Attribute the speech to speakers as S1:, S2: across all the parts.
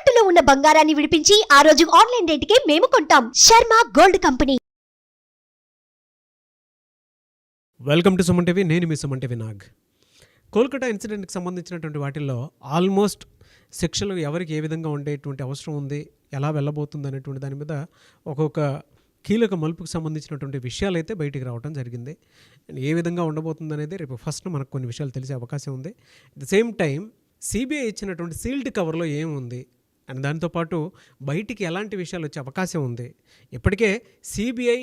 S1: తాకట్టులో ఉన్న బంగారాన్ని విడిపించి ఆ రోజు ఆన్లైన్ రేటుకే మేము కొంటాం. Sharma gold company.
S2: Welcome to Suman TV. నేను మీ సుమన్ టీవీ నాగ్. కోల్కతా ఇన్సిడెంట్కి సంబంధించినటువంటి వాటిల్లో ఆల్మోస్ట్ శిక్షలు ఎవరికి ఏ విధంగా ఉండేటువంటి అవసరం ఉంది, ఎలా వెళ్ళబోతుంది అనేటువంటి దాని మీద ఒక్కొక్క కీలక మలుపుకు సంబంధించినటువంటి విషయాలు అయితే బయటికి రావడం జరిగింది. ఏ విధంగా ఉండబోతుంది అనేది రేపు ఫస్ట్ మనకు కొన్ని విషయాలు తెలిసే అవకాశం ఉంది. At the same time CBI ఇచ్చినటువంటి సీల్డ్ కవర్లో ఏముంది అని దాంతోపాటు బయటికి ఎలాంటి విషయాలు వచ్చే అవకాశం ఉంది, ఇప్పటికే సిబిఐ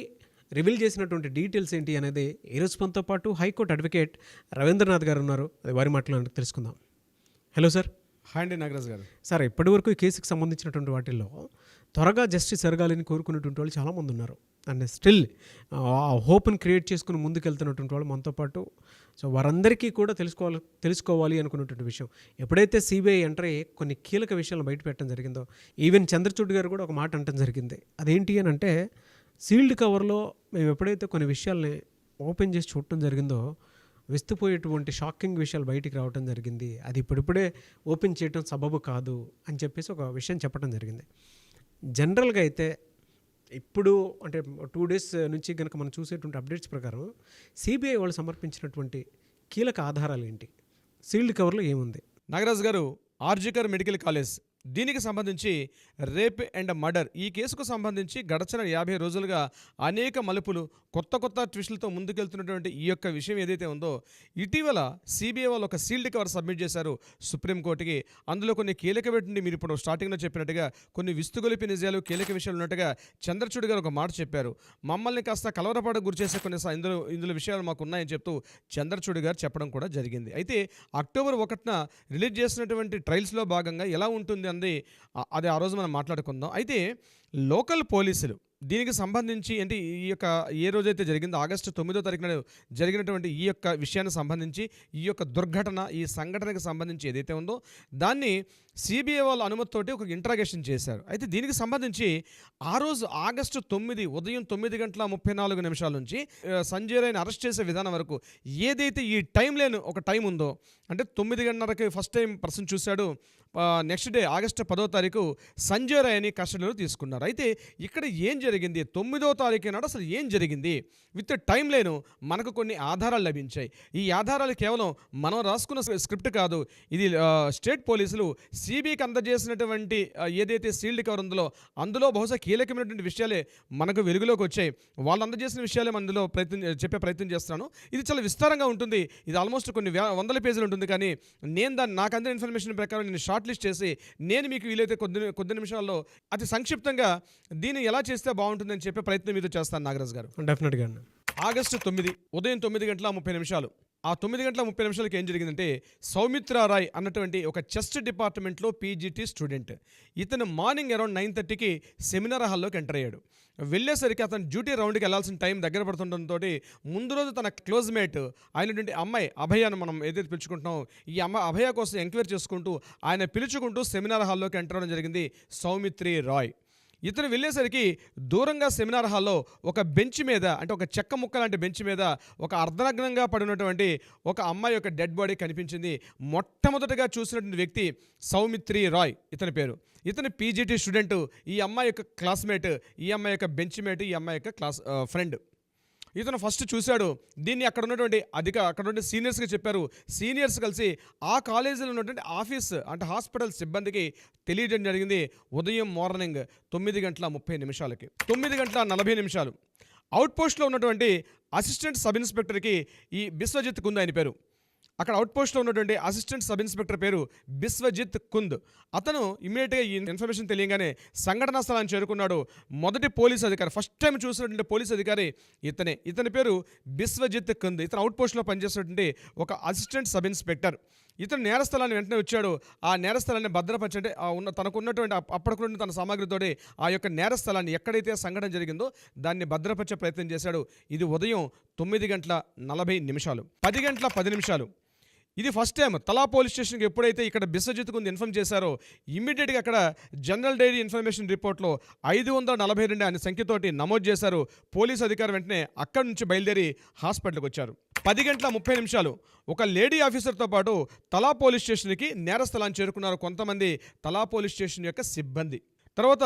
S2: రివీల్ చేసినటువంటి డీటెయిల్స్ ఏంటి అనేది ఈరోజు మనతో పాటు హైకోర్టు అడ్వకేట్ రవీంద్రనాథ్ గారు ఉన్నారు. అది వారి మాటలు తెలుసుకుందాం. Hello sir.
S3: హాయ్ అండి నాగరాజ్ గారు.
S2: సార్, ఇప్పటివరకు ఈ కేసుకు సంబంధించినటువంటి వాటిల్లో త్వరగా జస్టిస్ జరగాలని కోరుకునేటువంటి వాళ్ళు చాలామంది ఉన్నారు. అండ్ స్టిల్ హోప్ని క్రియేట్ చేసుకుని ముందుకెళ్తున్నటువంటి వాళ్ళు మనతో పాటు. సో వారందరికీ కూడా తెలుసుకోవాలి అనుకున్నటువంటి విషయం, ఎప్పుడైతే సిబిఐ ఎంటర్ అయ్యి కొన్ని కీలక విషయాలను బయట పెట్టడం జరిగిందో, ఈవెన్ చంద్రచూడ్ గారు కూడా ఒక మాట అనడం జరిగింది. అదేంటి అని అంటే, సీల్డ్ కవర్లో మేము ఎప్పుడైతే కొన్ని విషయాల్ని ఓపెన్ చేసి చూడటం జరిగిందో విస్తుపోయేటువంటి షాకింగ్ విషయాలు బయటికి రావడం జరిగింది. అది ఇప్పుడిప్పుడే ఓపెన్ చేయడం సబబు కాదు అని చెప్పేసి ఒక విషయం చెప్పడం జరిగింది. జనరల్గా అయితే ఇప్పుడు అంటే 2 days నుంచి కనుక మనం చూసేటువంటి అప్డేట్స్ ప్రకారం సిబిఐ వాళ్ళు సమర్పించినటువంటి కీలక ఆధారాలు ఏంటి, సీల్డ్ కవర్లో ఏముంది?
S3: నాగరాజ్ గారు, ఆర్జికర్ మెడికల్ కాలేజ్ దీనికి సంబంధించి రేప్ అండ్ మర్డర్ ఈ కేసుకు సంబంధించి గడచిన 50 రోజులుగా అనేక మలుపులు, కొత్త ట్విస్టులతో ముందుకెళ్తున్నటువంటి ఈ యొక్క విషయం ఏదైతే ఉందో, ఇటీవల సిబిఐ వాళ్ళు ఒక సీల్డ్ కవర్ సబ్మిట్ చేశారు సుప్రీంకోర్టుకి. అందులో కొన్ని కీలకమైనటువంటి, మీరు ఇప్పుడు స్టార్టింగ్లో చెప్పినట్టుగా కొన్ని విస్తుగొలిపి నిజాలు, కీలక విషయాలు ఉన్నట్టుగా చంద్రచూడ్ గారు ఒక మాట చెప్పారు. మమ్మల్ని కాస్త కలవరపాటు గురిచేసే కొన్ని ఇందులో విషయాలు మాకు ఉన్నాయని చెప్తూ చంద్రచూడ్ గారు చెప్పడం కూడా జరిగింది. అయితే October 1న రిలీజ్ చేసినటువంటి ట్రయల్స్లో భాగంగా ఎలా ఉంటుంది అన్నది అది ఆ రోజు మనం మాట్లాడుకుందాం. అయితే లోకల్ పోలీసులు దీనికి సంబంధించి అంటే ఈ యొక్క ఏ రోజైతే జరిగిందో August 9వ తారీఖున జరిగినటువంటి ఈ యొక్క విషయానికి సంబంధించి, ఈ యొక్క దుర్ఘటన, ఈ సంఘటనకు సంబంధించి ఏదైతే ఉందో దాన్ని సిబిఐ వాళ్ళ అనుమతితోటి ఒక ఇంట్రాగేషన్ చేశారు. అయితే దీనికి సంబంధించి ఆ రోజు August 9 ఉదయం 9:34 నుంచి సంజయ్ రాయ్ని అరెస్ట్ చేసే విధానం వరకు ఏదైతే ఈ టైం లేని ఒక టైం ఉందో, అంటే 9:30కి ఫస్ట్ టైం పర్సన్ చూశాడు, నెక్స్ట్ డే August 10వ తారీఖు సంజయ్ రాయ్ని కస్టడీలో తీసుకున్నారు. అయితే ఇక్కడ ఏం జరిగింది, 9వ తారీఖు నాడు అసలు ఏం జరిగింది విత్ టైం లేను మనకు కొన్ని ఆధారాలు లభించాయి. ఈ ఆధారాలు కేవలం మనం రాసుకున్న స్క్రిప్ట్ కాదు, ఇది స్టేట్ పోలీసులు సిబిఐకి అందజేసినటువంటి ఏదైతే సీల్డ్ కవర్ ఉందో అందులో బహుశా కీలకమైనటువంటి విషయాలే మనకు వెలుగులోకి వచ్చాయి. వాళ్ళు అందజేసిన విషయాలే అందులో చెప్పే ప్రయత్నం చేస్తున్నాను. ఇది చాలా విస్తారంగా ఉంటుంది, ఇది ఆల్మోస్ట్ కొన్ని వందల పేజీలు ఉంటుంది. కానీ నేను నాకు అందిన ఇన్ఫర్మేషన్ ప్రకారం నేను షార్ట్ లిస్ట్ చేసి నేను మీకు వీలైతే కొద్ది నిమిషాల్లో అతి సంక్షిప్తంగా దీన్ని ఎలా చేస్తే బాగుంటుందని చెప్పే ప్రయత్నం మీతో చేస్తాను నాగరాజ్ గారు.
S2: డెఫినెట్గా.
S3: August 9 ఉదయం 9:30 ఆ 9:30 ఏం జరిగిందంటే, సౌమిత్ర రాయ్ అన్నటువంటి ఒక చెస్ట్ డిపార్ట్మెంట్లో పీజీటీ స్టూడెంట్, ఇతను మార్నింగ్ అరౌండ్ 9:30కి సెమినార్ హాల్లోకి ఎంటర్ అయ్యాడు. వెళ్ళేసరికి అతను డ్యూటీ రౌండ్కి వెళ్లాల్సిన టైం దగ్గర పడుతుండటంతో ముందు రోజు తన క్లోజ్మేట్ అయినటువంటి అమ్మాయి అభయాను మనం ఏదైతే పిలుచుకుంటున్నామో, ఈ అభయ కోసం ఎంక్వైరీ చేసుకుంటూ ఆయన పిలుచుకుంటూ సెమినార్ హాల్లోకి ఎంటర్ అవ్వడం జరిగింది సౌమిత్రి రాయ్. ఇతను వెళ్ళేసరికి దూరంగా సెమినార్ హాల్లో ఒక బెంచ్ మీద, అంటే ఒక చెక్క ముక్క లాంటి బెంచ్ మీద ఒక అర్ధనగ్నంగా పడినటువంటి ఒక అమ్మాయి యొక్క డెడ్ బాడీ కనిపించింది. మొట్టమొదటిగా చూసినటువంటి వ్యక్తి సౌమిత్రి రాయ్ ఇతని పేరు. ఇతను పీజీటీ స్టూడెంట్, ఈ అమ్మాయి యొక్క క్లాస్మేట్, ఈ అమ్మాయి యొక్క బెంచ్ మేట్, ఈ అమ్మాయి యొక్క ఫ్రెండ్. ఇతను ఫస్ట్ చూశాడు దీన్ని. అక్కడ ఉన్నటువంటి సీనియర్స్కి చెప్పారు. సీనియర్స్ కలిసి ఆ కాలేజీలో ఉన్నటువంటి ఆఫీస్ అంటే హాస్పిటల్ సిబ్బందికి తెలియజేయడం జరిగింది. ఉదయం మార్నింగ్ 9:30 9:40 అవుట్ పోస్ట్లో ఉన్నటువంటి అసిస్టెంట్ సబ్ ఇన్స్పెక్టర్కి ఈ బిశ్వజిత్ కుంద్ ఆయన పేరు. అక్కడ అవుట్ పోస్ట్లో ఉన్నటువంటి అసిస్టెంట్ సబ్ ఇన్స్పెక్టర్ పేరు బిశ్వజిత్ కుంద్. అతను ఇమ్మీడియట్గా ఈ ఇన్ఫర్మేషన్ తెలియగానే సంఘటనా స్థలాన్ని చేరుకున్నాడు. మొదటి పోలీస్ అధికారి, ఫస్ట్ టైం చూసినటువంటి పోలీస్ అధికారి ఇతని పేరు బిశ్వజిత్ కుంద్. ఇతను అవుట్ పోస్ట్లో పనిచేసినటువంటి ఒక అసిస్టెంట్ సబ్ ఇన్స్పెక్టర్. ఇతను నేరస్థలాన్ని వెంటనే వచ్చాడు. ఆ నేరస్థలాన్ని భద్రపరచంటే తనకున్నటువంటి అప్పటికున్న తన సామాగ్రితోటి ఆ యొక్క నేరస్థలాన్ని ఎక్కడైతే సంఘటన జరిగిందో దాన్ని భద్రపరిచే ప్రయత్నం చేశాడు. ఇది ఉదయం 9:40 10:10 ఇది ఫస్ట్ టైం తలా పోలీస్ స్టేషన్కి ఎప్పుడైతే ఇక్కడ బిశ్వజిత్ కుంద్ ఇన్ఫార్మ్ చేశారో, ఇమ్మీడియట్గా అక్కడ జనరల్ డైరీ ఇన్ఫర్మేషన్ రిపోర్ట్లో 542 అనే సంఖ్యతోటి నమోదు చేశారు. పోలీస్ అధికారి వెంటనే అక్కడి నుంచి బయలుదేరి హాస్పిటల్కి వచ్చారు. 10:30 ఒక లేడీ ఆఫీసర్తో పాటు తలా పోలీస్ స్టేషన్కి నేర స్థలాన్ని చేరుకున్నారు కొంతమంది తలా పోలీస్ స్టేషన్ యొక్క సిబ్బంది. తర్వాత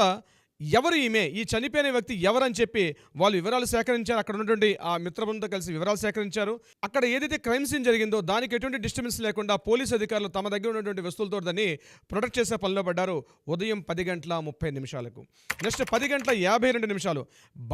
S3: ఎవరు ఈమె, ఈ చనిపోయిన వ్యక్తి ఎవరని చెప్పి వాళ్ళు వివరాలు సేకరించారు. అక్కడ ఉన్నటువంటి ఆ మిత్రబృందంతో కలిసి వివరాలు సేకరించారు. అక్కడ ఏదైతే క్రైమ్ సీన్ జరిగిందో దానికి ఎటువంటి డిస్టర్బెన్స్ లేకుండా పోలీసు అధికారులు తమ దగ్గర ఉన్నటువంటి వస్తువులతో దాన్ని ప్రొటెక్ట్ చేసే పనిలో పడ్డారు. ఉదయం 10:30 నెక్స్ట్ 10:52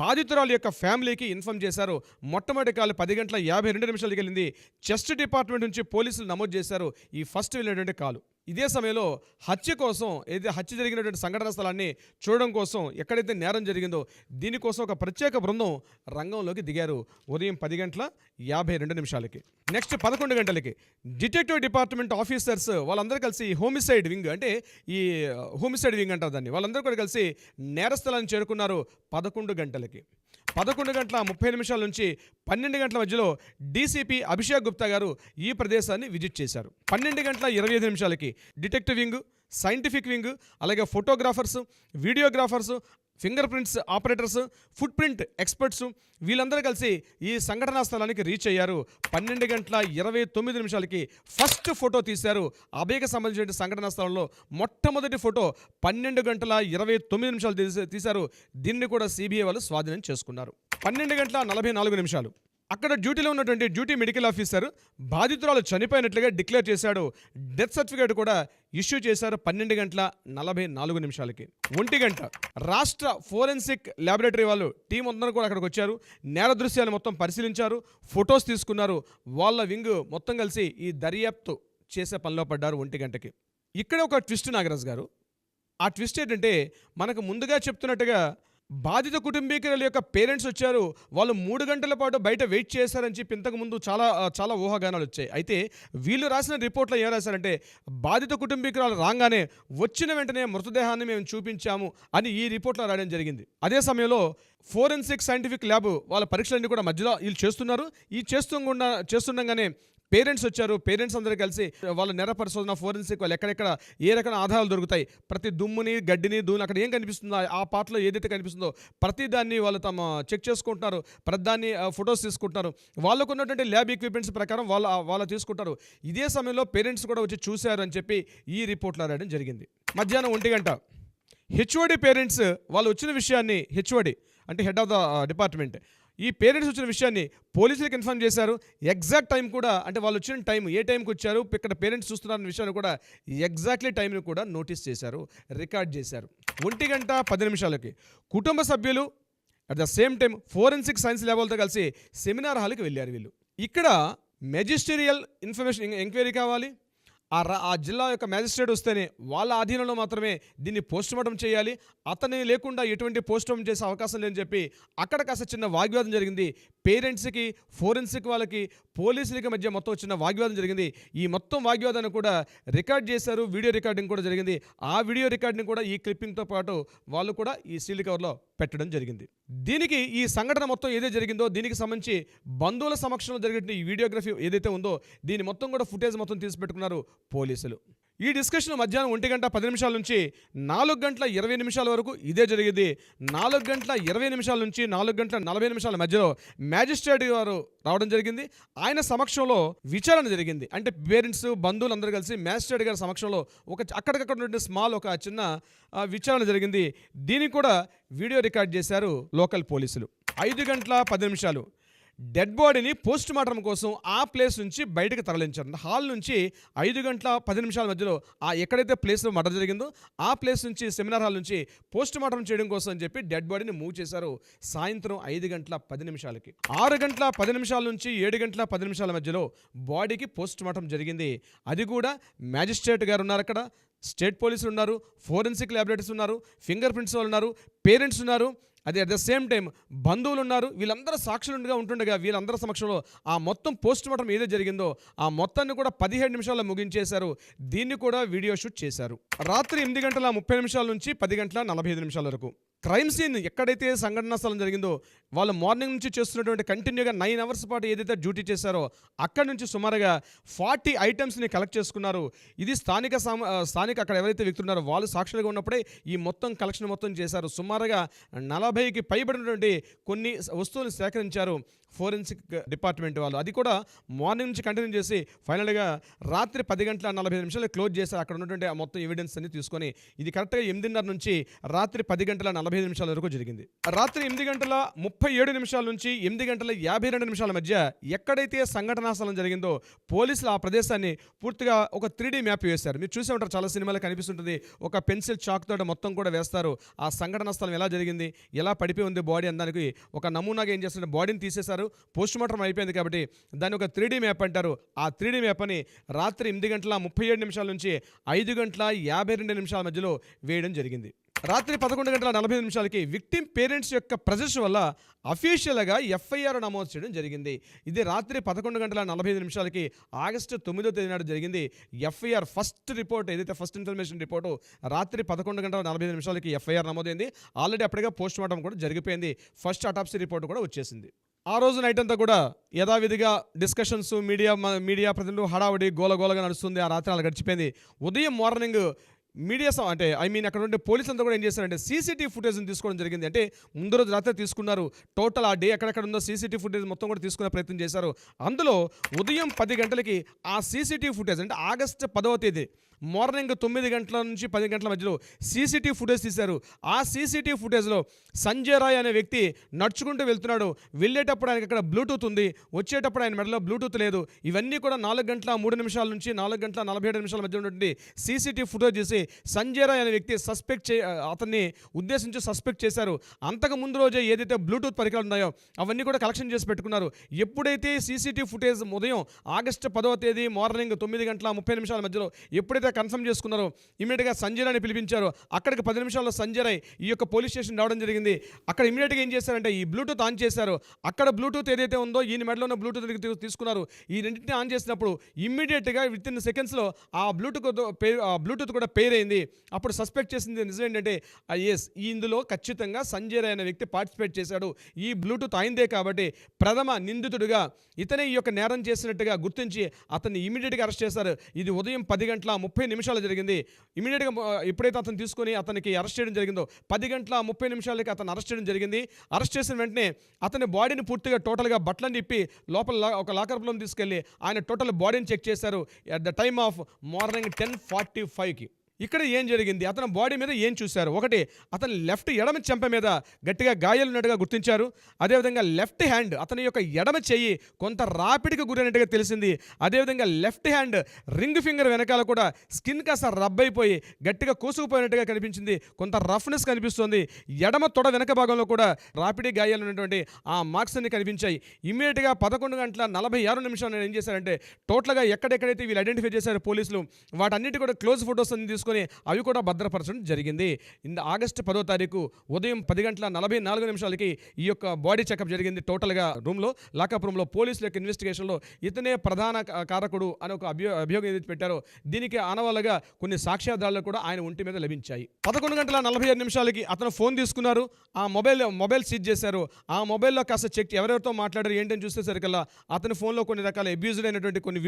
S3: బాధితురాలు యొక్క ఫ్యామిలీకి ఇన్ఫార్మ్ చేశారు. మొట్టమొదటి కాల్ 10:52 వెళ్ళింది. చెస్ట్ డిపార్ట్మెంట్ నుంచి పోలీసులు నమోదు చేశారు ఈ ఫస్ట్ వెళ్ళినటువంటి కాలు. ఇదే సమయంలో హత్య కోసం, ఏదైతే హత్య జరిగినటువంటి సంఘటన స్థలాన్ని చూడడం కోసం, ఎక్కడైతే నేరం జరిగిందో దీనికోసం ఒక ప్రత్యేక బృందం రంగంలోకి దిగారు ఉదయం 10:52. నెక్స్ట్ 11 డిటెక్టివ్ డిపార్ట్మెంట్ ఆఫీసర్స్ వాళ్ళందరూ కలిసి హోమిసైడ్ వింగ్, అంటే ఈ హోమిసైడ్ వింగ్ అంటారు దాన్ని, వాళ్ళందరూ కూడా కలిసి నేర స్థలాన్ని చేరుకున్నారు 11 11:30 నుంచి 12 మధ్యలో డీసీపీ అభిషేక్ గుప్తా గారు ఈ ప్రదేశాన్ని విజిట్ చేశారు. 12:25 డిటెక్టివ్ వింగ్, సైంటిఫిక్ వింగ్, అలాగే photographers, videographers, finger prints operators, foot print experts వీళ్ళందరూ కలిసి ఈ సంఘటనా స్థలానికి రీచ్ అయ్యారు. 12:29 ఫస్ట్ ఫోటో తీశారు. అభయకి సంబంధించిన సంఘటనా స్థలంలో మొట్టమొదటి ఫోటో 12:29 తీశారు. దీన్ని కూడా సిబిఐ వాళ్ళు స్వాధీనం చేసుకున్నారు. 12:44 అక్కడ డ్యూటీలో ఉన్నటువంటి డ్యూటీ మెడికల్ ఆఫీసర్ బాధితురాలు చనిపోయినట్లుగా డిక్లేర్ చేశాడు. డెత్ సర్టిఫికేట్ కూడా ఇష్యూ చేశారు 12:44. 1 గంట రాష్ట్ర ఫోరెన్సిక్ ల్యాబొరేటరీ వాళ్ళు టీం అందరూ కూడా అక్కడికి వచ్చారు. నేర దృశ్యాలు మొత్తం పరిశీలించారు, ఫొటోస్ తీసుకున్నారు. వాళ్ళ వింగ్ మొత్తం కలిసి ఈ దర్యాప్తు చేసే పనిలో పడ్డారు 1 గంటకి. ఇక్కడ ఒక ట్విస్ట్ నాగరాజ్ గారు. ఆ ట్విస్ట్ ఏంటంటే మనకు ముందుగా చెప్తున్నట్టుగా బాధిత కుటుంబీకుల యొక్క పేరెంట్స్ వచ్చారు. వాళ్ళు 3 గంటల పాటు బయట వెయిట్ చేశారని చెప్పి ఇంతకుముందు చాలా ఊహాగానాలు వచ్చాయి. అయితే వీళ్ళు రాసిన రిపోర్ట్లో ఏం రాశారంటే బాధిత కుటుంబీకురాలు రాగానే వచ్చిన వెంటనే మృతదేహాన్ని మేము చూపించాము అని ఈ రిపోర్ట్లో రాయడం జరిగింది. అదే సమయంలో ఫోరెన్సిక్ సైంటిఫిక్ ల్యాబ్ వాళ్ళ పరీక్షలన్నీ కూడా మధ్యలో వీళ్ళు చేస్తున్నారు. ఈ చేస్తుండగానే పేరెంట్స్ వచ్చారు. పేరెంట్స్ అందరూ కలిసి వాళ్ళ నేర పరిశోధన ఫోరెన్సిక్ వాళ్ళు ఎక్కడెక్కడ ఏ రకమైన ఆధారాలు దొరుకుతాయి, ప్రతి దుమ్ముని గడ్డిని అక్కడ ఏం కనిపిస్తుందో ఆ పార్ట్లో ఏదైతే కనిపిస్తుందో ప్రతి దాన్ని వాళ్ళు తమ చెక్ చేసుకుంటున్నారు. ప్రతి దాన్ని ఫొటోస్ తీసుకుంటున్నారు. వాళ్ళకు ఉన్నటువంటి ల్యాబ్ ఎక్విప్మెంట్స్ ప్రకారం వాళ్ళు తీసుకుంటారు. ఇదే సమయంలో పేరెంట్స్ కూడా వచ్చి చూశారు అని చెప్పి ఈ రిపోర్ట్లో రాయడం జరిగింది. మధ్యాహ్నం 1 గంట హెచ్ఓడి పేరెంట్స్ వాళ్ళు వచ్చిన విషయాన్ని, హెచ్ఓడి అంటే హెడ్ ఆఫ్ ద డిపార్ట్మెంట్, ఈ పేరెంట్స్ వచ్చిన విషయాన్ని పోలీసులకు ఇన్ఫార్మ్ చేశారు. ఎగ్జాక్ట్ టైం కూడా, అంటే వాళ్ళు వచ్చిన టైం ఏ టైంకి వచ్చారు, ఇక్కడ పేరెంట్స్ చూస్తున్నారన్న విషయాన్ని కూడా ఎగ్జాక్ట్లీ టైంని కూడా నోటీస్ చేశారు, రికార్డ్ చేశారు. 1:10 కుటుంబ సభ్యులు at the same time forensic science ల్యాబ్లతో కలిసి సెమినార్ హాల్కి వెళ్ళారు. వీళ్ళు ఇక్కడ మెజిస్టీరియల్ ఇన్ఫర్మేషన్ ఎంక్వైరీ కావాలి. ఆ జిల్లా యొక్క మ్యాజిస్ట్రేట్ వస్తేనే వాళ్ళ ఆధీనంలో మాత్రమే దీన్ని పోస్ట్మార్టం చేయాలి. అతని లేకుండా ఎటువంటి పోస్ట్మార్టం చేసే అవకాశం లేదని చెప్పి అక్కడ కాస్త చిన్న వాగ్వాదం జరిగింది. పేరెంట్స్కి, ఫోరెన్సిక్ వాళ్ళకి, పోలీసులకి మధ్య మొత్తం చిన్న వాగ్వాదం జరిగింది. ఈ మొత్తం వాగ్వాదాన్ని కూడా రికార్డ్ చేశారు. వీడియో రికార్డింగ్ కూడా జరిగింది. ఆ వీడియో రికార్డింగ్ కూడా ఈ క్లిప్పింగ్తో పాటు వాళ్ళు కూడా ఈ సీల్డ్ కవర్లో పెట్టడం జరిగింది. దీనికి ఈ సంఘటన మొత్తం ఏదైతే జరిగిందో దీనికి సంబంధించి బంధువుల సమక్షంలో జరిగిన ఈ వీడియోగ్రఫీ ఏదైతే ఉందో దీని మొత్తం కూడా ఫుటేజ్ మొత్తం తీసి పెట్టుకున్నారు పోలీసులు. ఈ డిస్కషన్ మధ్యాహ్నం 1:10 నుంచి 4:20 వరకు ఇదే జరిగింది. 4:20 నుంచి 4:40 మధ్యలో మ్యాజిస్ట్రేట్ గారు రావడం జరిగింది. ఆయన సమక్షంలో విచారణ జరిగింది. అంటే పేరెంట్స్, బంధువులు అందరూ కలిసి మ్యాజిస్ట్రేట్ గారి సమక్షంలో అక్కడికక్కడ ఉన్నటువంటి ఒక చిన్న విచారణ జరిగింది. దీన్ని కూడా వీడియో రికార్డ్ చేశారు లోకల్ పోలీసులు. 5:10 డెడ్ బాడీని పోస్ట్ మార్టం కోసం ఆ ప్లేస్ నుంచి బయటకు తరలించారు. హాల్ నుంచి 5:10 మధ్యలో ఎక్కడైతే ప్లేస్లో మర్డర్ జరిగిందో ఆ ప్లేస్ నుంచి, సెమినార్ హాల్ నుంచి పోస్ట్ మార్టం చేయడం కోసం అని చెప్పి డెడ్ బాడీని మూవ్ చేశారు. సాయంత్రం 5:10 6:10 నుంచి 7:10 మధ్యలో బాడీకి పోస్ట్ మార్టం జరిగింది. అది కూడా మ్యాజిస్ట్రేట్ గారు ఉన్నారు అక్కడ, స్టేట్ పోలీసులు ఉన్నారు, ఫోరెన్సిక్ ల్యాబొరేటరీస్ ఉన్నారు, ఫింగర్ ప్రింట్స్ వాళ్ళు ఉన్నారు, పేరెంట్స్ ఉన్నారు, అదే అట్ ద సేమ్ టైం బంధువులు ఉన్నారు. వీళ్ళందరూ సాక్షులుగా ఉంటుండగా వీళ్ళందరి సమక్షంలో ఆ మొత్తం పోస్ట్ మార్టం ఏదో జరిగిందో ఆ మొత్తాన్ని కూడా 17 నిమిషాల్లో ముగించేశారు. దీన్ని కూడా వీడియో షూట్ చేశారు. రాత్రి 8:30 నుంచి 10:45 వరకు క్రైమ్ సీన్ ఎక్కడైతే సంఘటనా స్థలం జరిగిందో వాళ్ళు మార్నింగ్ నుంచి చేస్తున్నటువంటి కంటిన్యూగా 9 అవర్స్ పాటు ఏదైతే డ్యూటీ చేశారో అక్కడ నుంచి సుమారుగా 40 ఐటమ్స్ని కలెక్ట్ చేసుకున్నారు. ఇది స్థానిక అక్కడ ఎవరైతే వ్యక్తులు ఉన్నారో వాళ్ళు సాక్షులుగా ఉన్నప్పుడే ఈ మొత్తం కలెక్షన్ మొత్తం చేశారు. సుమారుగా 40కి పైబడినటువంటి కొన్ని వస్తువులను సేకరించారు ఫోరెన్సిక్ డిపార్ట్మెంట్ వాళ్ళు. అది కూడా మార్నింగ్ నుంచి కంటిన్యూ చేసి ఫైనల్గా రాత్రి 10:45 క్లోజ్ చేశారు అక్కడ ఉన్నటువంటి ఆ మొత్తం ఎవిడెన్స్ అన్ని తీసుకొని. ఇది కరెక్ట్గా 8:30 నుంచి రాత్రి 10:45 వరకు జరిగింది. రాత్రి 8:37 నుంచి 8:52 మధ్య ఎక్కడైతే సంఘటనా స్థలం జరిగిందో పోలీసులు ఆ ప్రదేశాన్ని పూర్తిగా ఒక 3D మ్యాప్ వేశారు. మీరు చూసే ఉంటారు, చాలా సినిమాలో కనిపిస్తుంటుంది. ఒక పెన్సిల్ చాక్ తోట మొత్తం కూడా వేస్తారు. ఆ సంఘటనా స్థలం ఎలా జరిగింది, ఎలా పడిపోయి ఉంది బాడీ అని దానికి ఒక నమూనాగా ఏం చేస్తారు, బాడీని తీసేశారు. పోస్ట్ మార్టం అయిపోయింది కాబట్టి దాన్ని ఒక 3D మ్యాప్ అంటారు. ఆ 3D మ్యాప్ అని రాత్రి 8:37 నుంచి 5:52 మధ్యలో వేయడం జరిగింది. రాత్రి 11:45 విక్టిమ్ పేరెంట్స్ యొక్క ప్రెజెన్స్ వల్ల అఫీషియల్గా ఎఫ్ఐఆర్ నమోదు చేయడం జరిగింది. ఇది రాత్రి 11:45 ఆగస్టు 9వ తేదీ నాడు జరిగింది. ఎఫ్ఐఆర్ ఫస్ట్ రిపోర్ట్ ఏదైతే ఫస్ట్ ఇన్ఫర్మేషన్ రిపోర్టు రాత్రి 11:45 ఎఫ్ఐఆర్ నమోదైంది. ఆల్రెడీ అప్పటిగా పోస్ట్ మార్టం కూడా జరిగిపోయింది. ఫస్ట్ అటాప్సీ రిపోర్ట్ కూడా వచ్చేసింది. ఆ రోజు నైట్ అంతా కూడా యథావిధిగా డిస్కషన్స్, మీడియా ప్రతినిధులు హడావుడి గోలగోలగా నడుస్తుంది. ఆ రాత్రి అలా గడిచిపోయింది. ఉదయం మార్నింగ్ మీడియా అక్కడ ఉండే పోలీసులు అంతా కూడా ఏం చేశారంటే సీసీటీవీ ఫుటేజ్ని తీసుకోవడం జరిగింది. అంటే ముందు రోజు రాత్రి తీసుకున్నారు. టోటల్ ఆ డే ఎక్కడెక్కడ ఉందో సీసీటీవీ ఫుటేజ్ మొత్తం కూడా తీసుకునే ప్రయత్నం చేశారు. అందులో ఉదయం 10 గంటలకి ఆ సీసీటీవీ ఫుటేజ్ అంటే ఆగస్టు 10వ తేదీ మార్నింగ్ 9 గంటల నుంచి 10 గంటల మధ్యలో సీసీటీవీ ఫుటేజ్ తీశారు. ఆ సీసీటీవీ ఫుటేజ్లో సంజయ్ రాయ్ అనే వ్యక్తి నడుచుకుంటూ వెళ్తున్నాడు. వెళ్ళేటప్పుడు ఆయనకి అక్కడ బ్లూటూత్ ఉంది, వచ్చేటప్పుడు ఆయన మెడలో బ్లూటూత్ లేదు. ఇవన్నీ కూడా 4:03 నుంచి 4:47 మధ్య ఉన్నటువంటి సీసీటీవీ ఫుటేజ్ చేసి సంజయ్ రాయ్ అనే వ్యక్తి అతన్ని ఉద్దేశించి సస్పెక్ట్ చేశారు. అంతకు ముందు రోజే ఏదైతే బ్లూటూత్ పరికరాలు ఉన్నాయో అవన్నీ కూడా కలెక్షన్ చేసి పెట్టుకున్నారు. ఎప్పుడైతే సీసీటీవీ ఫుటేజ్ ఉదయం ఆగస్టు 10వ తేదీ మార్నింగ్ 9:30 మధ్యలో ఎప్పుడైతే కన్ఫర్మ్ చేసుకున్నారో ఇమీడియట్గా సంజయ్ రాయ్ని పిలిపించారు. అక్కడికి 10 నిమిషాల్లో సంజయ్ రాయ్ ఈ యొక్క పోలీస్ స్టేషన్ రావడం జరిగింది. అక్కడ ఇమీడియట్గా ఏం చేశారంటే ఈ బ్లూటూత్ ఆన్ చేశారు. అక్కడ బ్లూటూత్ ఏదైతే ఉందో ఈయన మెడలో ఉన్న బ్లూటూత్ తీసుకున్నారు. ఈ రెండింటిని ఆన్ చేసినప్పుడు ఇమ్మీడియట్గా విత్ ఇన్ సెకండ్స్లో ఆ బ్లూటూత్ కూడా పేర్ అయింది. అప్పుడు సస్పెక్ట్ చేసింది నిజం ఏంటంటే ఎస్ ఇందులో ఖచ్చితంగా సంజయ్ రాయ్ అనే వ్యక్తి పార్టిసిపేట్ చేశాడు. ఈ బ్లూటూత్ అయిందే కాబట్టి ప్రథమ నిందితుడిగా ఇతనే ఈ యొక్క నేరం చేసినట్టుగా గుర్తించి అతన్ని ఇమీడియట్గా అరెస్ట్ చేశారు. ఇది ఉదయం 10:30 జరిగింది. ఇమీడియట్గా ఎప్పుడైతే అతను తీసుకొని అతనికి అరెస్ట్ చేయడం జరిగిందో 10:30 అతను అరెస్ట్ చేయడం జరిగింది. అరెస్ట్ చేసిన వెంటనే అతని బాడీని పూర్తిగా టోటల్గా బట్టలను ఇప్పి లోపల ఒక లాకర్లో తీసుకెళ్ళి ఆయన టోటల్ బాడీని చెక్ చేశారు. At the time of morning 10:45 ఇక్కడ ఏం జరిగింది, అతని బాడీ మీద ఏం చూశారు? ఒకటి, అతని ఎడమ చెంప మీద గట్టిగా గాయాలు ఉన్నట్టుగా గుర్తించారు. అదేవిధంగా లెఫ్ట్ హ్యాండ్ అతని యొక్క ఎడమ చెయ్యి కొంత రాపిడికి గురైనట్టుగా తెలిసింది. అదేవిధంగా లెఫ్ట్ హ్యాండ్ రింగ్ ఫింగర్ వెనకాల కూడా స్కిన్ కాస్త రబ్ అయిపోయి గట్టిగా కోసుకుపోయినట్టుగా కనిపించింది. కొంత రఫ్నెస్ కనిపిస్తుంది. ఎడమ తొడ వెనక భాగంలో కూడా రాపిడి గాయాలు ఉన్నటువంటి ఆ మార్క్స్ అన్ని కనిపించాయి. ఇమ్మీడియట్గా 11:46 ఏం చేశారంటే టోటల్గా ఎక్కడెక్కడైతే వీళ్ళు ఐడెంటిఫై చేశారు పోలీసులు వాటన్నిటి కూడా క్లోజ్ ఫొటోస్ అన్ని అవి కూడా భద్రపరచడం జరిగింది. ఆగస్టు 10వ తారీఖు ఉదయం 10:44 ఈ యొక్క బాడీ చెకప్ జరిగింది. టోటల్గా లాకప్ రూమ్లో పోలీసుల యొక్క ఇన్వెస్టిగేషన్లో ఇతనే ప్రధాన కారకుడు అని ఒక అభియోగం ఏదైతే పెట్టారో దీనికి ఆనవాళ్ళగా కొన్ని సాక్ష్యాధారాలు కూడా ఆయన ఒంటి మీద లభించాయి. 11:45 అతను ఫోన్ తీసుకున్నారు. ఆ మొబైల్ సీజ్ చేశారు. ఆ మొబైల్లో కాస్త చెక్ ఎవరెవరితో మాట్లాడారు ఏంటని చూసేసరికల్లా అతని ఫోన్లో కొన్ని రకాల అబ్యూజ్డ్ అయినటువంటి కొన్ని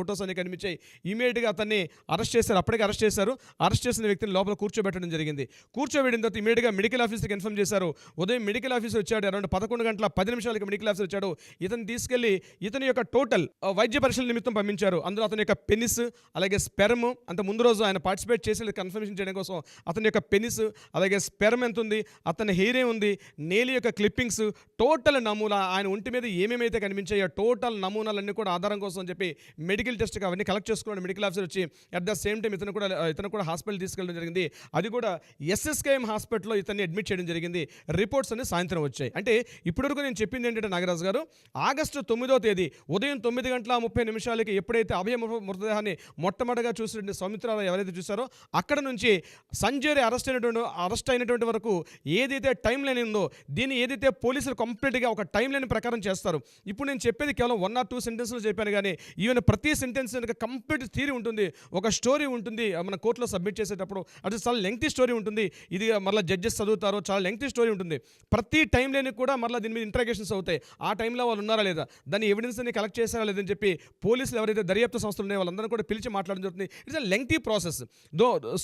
S3: ఫొటోస్ అన్ని కనిపించాయి. ఇమీడియట్గా అతన్ని అరెస్ట్ చేశారు. అప్పటికే అరెస్ట్ చేశారు. అరెస్ట్ చేసిన వ్యక్తిని లోపల కూర్చోబెట్టడం జరిగింది. కూర్చోబెట్టిన తర్వాత ఇమీడియట్గా మెడికల్ ఆఫీసర్కి ఇన్ఫార్మ్ చేశారు. ఉదయం మెడికల్ ఆఫీసర్ వచ్చాడు. అరౌండ్ 11:10 మెడికల్ ఆఫీసర్ వచ్చాడు. ఇతను తీసుకెళ్లి ఇతని యొక్క టోటల్ వైద్య పరీక్షల నిమిత్తం పంపించారు. అందులో అతని యొక్క పెనిస్ అలాగే స్పెర్మ్ అంత ముందు రోజు ఆయన పార్టిసిపేట్ చేసి కన్ఫర్మేషన్ చేయడం కోసం అతని యొక్క పెనిస్ అలాగే స్పెర్మ్ ఎంత ఉంది, అతని హెయిర్ ఉంది, నేలి యొక్క క్లిప్పింగ్స్, టోటల్ నమూనా ఆయన ఒంటి మీద ఏమేమైతే కనిపించాయో టోటల్ నమూనాలన్నీ కూడా ఆధారం కోసం అని చెప్పి మెడికల్ టెస్ట్ అవన్నీ కలెక్ట్ చేసుకున్నాడు. మెడికల్ ఆఫీసర్ వచ్చి అట్ ద సేమ్ టైం ఇతను కూడా హాస్పిటల్ తీసుకెళ్ళడం జరిగింది. అది కూడా SSKM హాస్పిటల్లో ఇతన్ని అడ్మిట్ చేయడం జరిగింది. రిపోర్ట్స్ అన్ని సాయంత్రం వచ్చాయి. అంటే ఇప్పటివరకు నేను చెప్పింది ఏంటంటే నాగరాజు గారు ఆగస్టు 9వ తేదీ ఉదయం 9:30 ఎప్పుడైతే అభయ మృతదేహాన్ని మొట్టమొదటిగా చూసిన సౌమిత్ర ఎవరైతే చూసారో అక్కడ నుంచి సంజయ్ రే అరెస్ట్ అయినటువంటి వరకు ఏదైతే టైం లైన్ ఉందో దీన్ని ఏదైతే పోలీసులు కంప్లీట్గా ఒక టైం లైన్ ప్రకారం చేస్తారు. ఇప్పుడు నేను చెప్పేది కేవలం 1 or 2 సెంటెన్స్లో చెప్పాను కానీ ఈవెన్ ప్రతి సెంటెన్స్ కంప్లీట్ థియరీ ఉంటుంది, ఒక స్టోరీ ఉంటుంది, మన కోర్టులో సబ్మిట్ చేసేటప్పుడు అది చాలా లెంగ్తీ స్టోరీ ఉంటుంది. ఇది మళ్ళీ జడ్జెస్ చదువుతారో చాలా లెంగ్తీ స్టోరీ ఉంటుంది. ప్రతి టైం లేని కూడా మళ్ళీ దీని మీద ఇంట్రాగేషన్స్ అవుతాయి. ఆ టైంలో వాళ్ళు ఉన్నారా లేదా, దాని ఎవిడెన్స్ అని కలెక్ట్ చేశారా లేదని చెప్పి పోలీసులు ఎవరైతే దర్యాప్తు సంస్థలు ఉన్నాయో వాళ్ళందరూ కూడా పిలిచి మాట్లాడడం జరుగుతుంది. It's a lengthy process.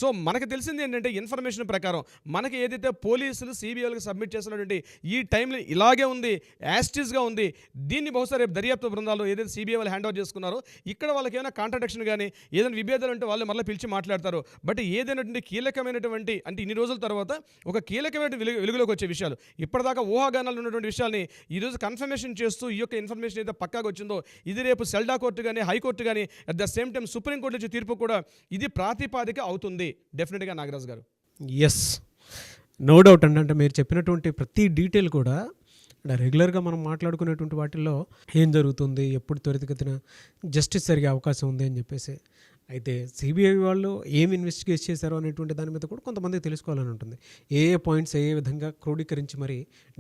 S3: So మనకు తెలిసింది ఏంటంటే ఇన్ఫర్మేషన్ ప్రకారం మనకి ఏదైతే పోలీసులు సిబిఐలకు సబ్మిట్ చేసినటువంటి ఈ టైంలో ఇలాగే ఉంది, యాస్టిస్గా ఉంది. దీన్ని బహుశా రేపు దర్యాప్తు బృందాలు ఏదైతే సిబిఐ వాళ్ళు హ్యాండ్ ఓవర్ చేసుకున్నారో ఇక్కడ వాళ్ళకి ఏమైనా కాంట్రడిక్షన్ కానీ ఏదైనా విభేదాలు ఉంటే వాళ్ళు మళ్ళీ పిలిచి మాట్లాడతారు. బట్ ఏదైనటువంటి కీలకమైనటువంటి అంటే ఇన్ని రోజుల తర్వాత ఒక కీలకమైన వెలుగులోకి వచ్చే విషయాలు, ఇప్పటిదాకా ఊహాగానాలు ఉన్నటువంటి విషయాల్ని ఈరోజు కన్ఫర్మేషన్ చేస్తూ ఈ యొక్క ఇన్ఫర్మేషన్ అయితే పక్కాగా వచ్చిందో ఇది రేపు సెల్డా కోర్టు కానీ హైకోర్టు కానీ at the same time supreme court ఇచ్చే తీర్పు కూడా ఇది ప్రాతిపాదిక అవుతుంది డెఫినెట్గా నాగరాజు గారు.
S2: ఎస్, నో డౌట్ అండి. అంటే మీరు చెప్పినటువంటి ప్రతి డీటెయిల్ కూడా రెగ్యులర్గా మనం మాట్లాడుకునేటువంటి వాటిల్లో ఏం జరుగుతుంది, ఎప్పుడు త్వరితగతిన జస్టిస్ జరిగే అవకాశం ఉంది అని చెప్పేసి. అయితే సిబిఐ వాళ్ళు ఏం ఇన్వెస్టిగేట్ చేశారో అనేటువంటి దాని మీద కూడా కొంతమందికి తెలుసుకోవాలని ఉంటుంది. ఏ ఏ పాయింట్స్ ఏ విధంగా క్రోడీకరించి మరి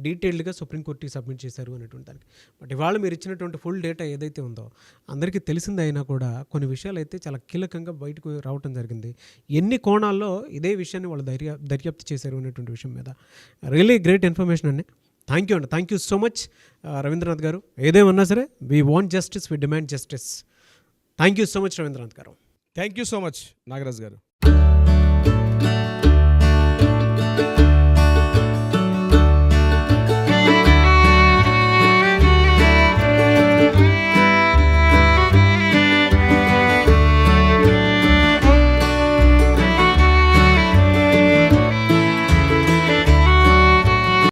S2: డీటెయిల్డ్గా సుప్రీంకోర్టుకి సబ్మిట్ చేశారు అనేటువంటి దానికి. బట్ ఇవాళ మీరు ఇచ్చినటువంటి ఫుల్ డేటా ఏదైతే ఉందో అందరికీ తెలిసింది అయినా కూడా కొన్ని విషయాలు అయితే చాలా కీలకంగా బయటకు రావటం జరిగింది. ఎన్ని కోణాల్లో ఇదే విషయాన్ని వాళ్ళు దర్యాప్తు చేశారు అనేటువంటి విషయం మీద రియలీ గ్రేట్ ఇన్ఫర్మేషన్ అండి. థ్యాంక్ యూ అండి, thank you so much Ravindranath గారు. ఏదేమన్నా సరే we want justice, we demand justice. Thank you so much Ravindranath గారు.
S3: Thank you so much Nagaraju గారు.